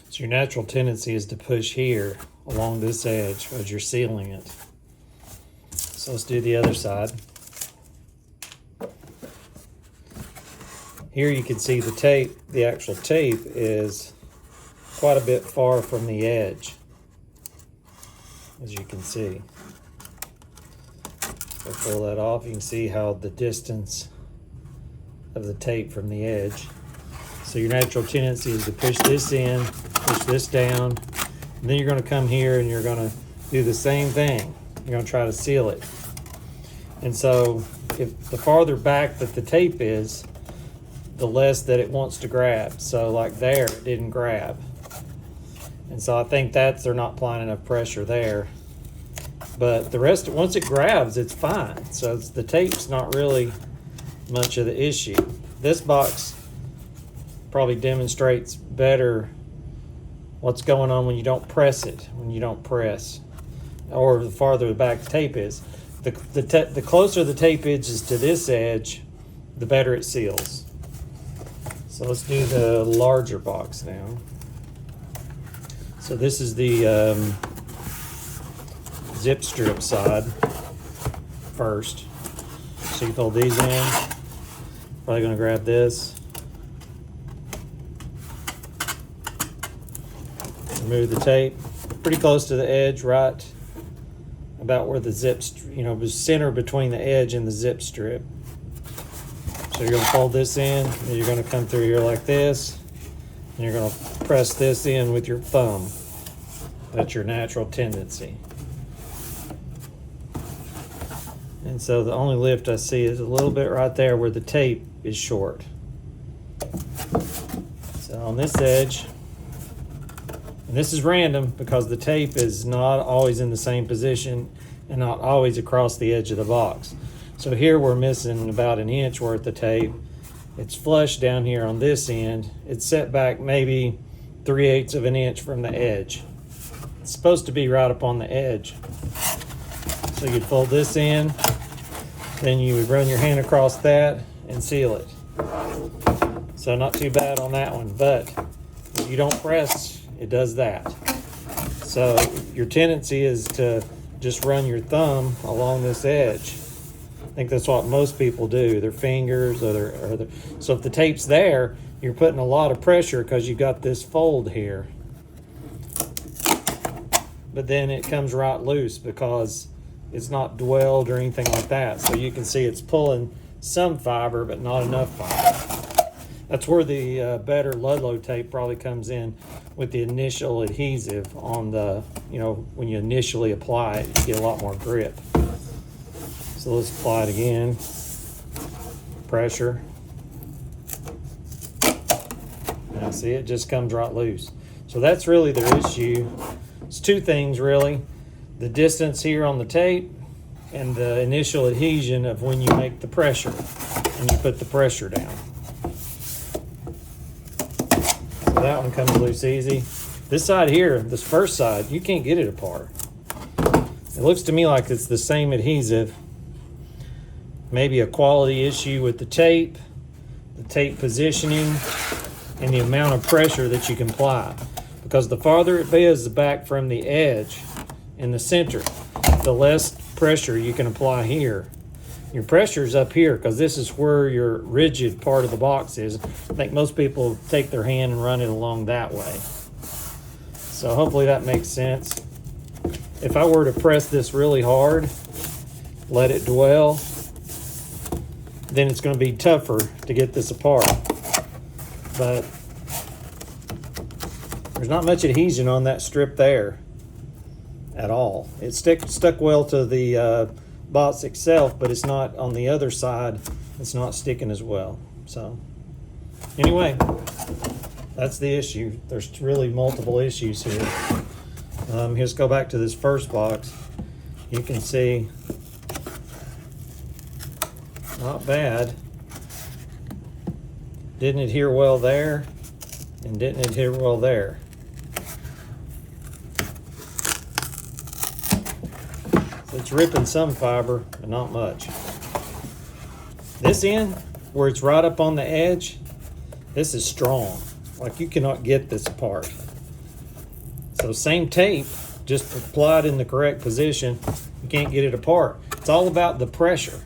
So your natural tendency is to push here along this edge as you're sealing it. So let's do the other side. Here you can see the tape, the actual tape is quite a bit far from the edge, as you can see. So pull that off, you can see how the distance of the tape from the edge. So your natural tendency is to push this in, push this down, and then you're going to come here and you're going to do the same thing. You're going to try to seal it. And so if the farther back that the tape is, the less that it wants to grab. So like there, it didn't grab. And so I think they're not applying enough pressure there. But the rest, once it grabs, it's fine. So the tape's not really much of the issue. This box probably demonstrates better what's going on when you don't press it, when you don't press, or the farther back the tape is. The closer the tape is to this edge, the better it seals. So let's do the larger box now. So this is the zip strip side first. So you fold these in. Probably going to grab this. Remove the tape. Pretty close to the edge, right about where the zip, the center between the edge and the zip strip. So you're going to fold this in, and you're going to come through here like this, and you're going to press this in with your thumb. That's your natural tendency. And so the only lift I see is a little bit right there where the tape is short. So on this edge, and this is random because the tape is not always in the same position and not always across the edge of the box. So here we're missing about an inch worth of tape. It's flush down here on this end. It's set back maybe 3/8 of an inch from the edge. It's supposed to be right up on the edge. So you'd fold this in, then you would run your hand across that and seal it. So not too bad on that one, but if you don't press, it does that. So your tendency is to just run your thumb along this edge. I think that's what most people do, their fingers so if the tape's there, you're putting a lot of pressure because you've got this fold here. But then it comes right loose because it's not dwelled or anything like that. So you can see it's pulling some fiber, but not enough fiber. That's where the better Ludlow tape probably comes in with the initial adhesive on the, when you initially apply it, you get a lot more grip. So let's apply it again. Pressure. Now see, it just comes right loose. So that's really their issue. It's two things really. The distance here on the tape and the initial adhesion of when you make the pressure and you put the pressure down. So that one comes loose easy. This side here, this first side, you can't get it apart. It looks to me like it's the same adhesive. Maybe a quality issue with the tape positioning, and the amount of pressure that you can apply. Because the farther it is back from the edge in the center, the less pressure you can apply here. Your pressure's up here because this is where your rigid part of the box is. I think most people take their hand and run it along that way. So hopefully that makes sense. If I were to press this really hard, let it dwell, then it's going to be tougher to get this apart. But there's not much adhesion on that strip there at all. It stuck well to the box itself, but it's not on the other side. It's not sticking as well. So anyway, that's the issue. There's really multiple issues here. Let's go back to this first box. You can see not bad. Didn't adhere well there and didn't adhere well there. So it's ripping some fiber, but not much. This end, where it's right up on the edge, this is strong. Like you cannot get this apart. So same tape, just applied in the correct position, you can't get it apart. It's all about the pressure.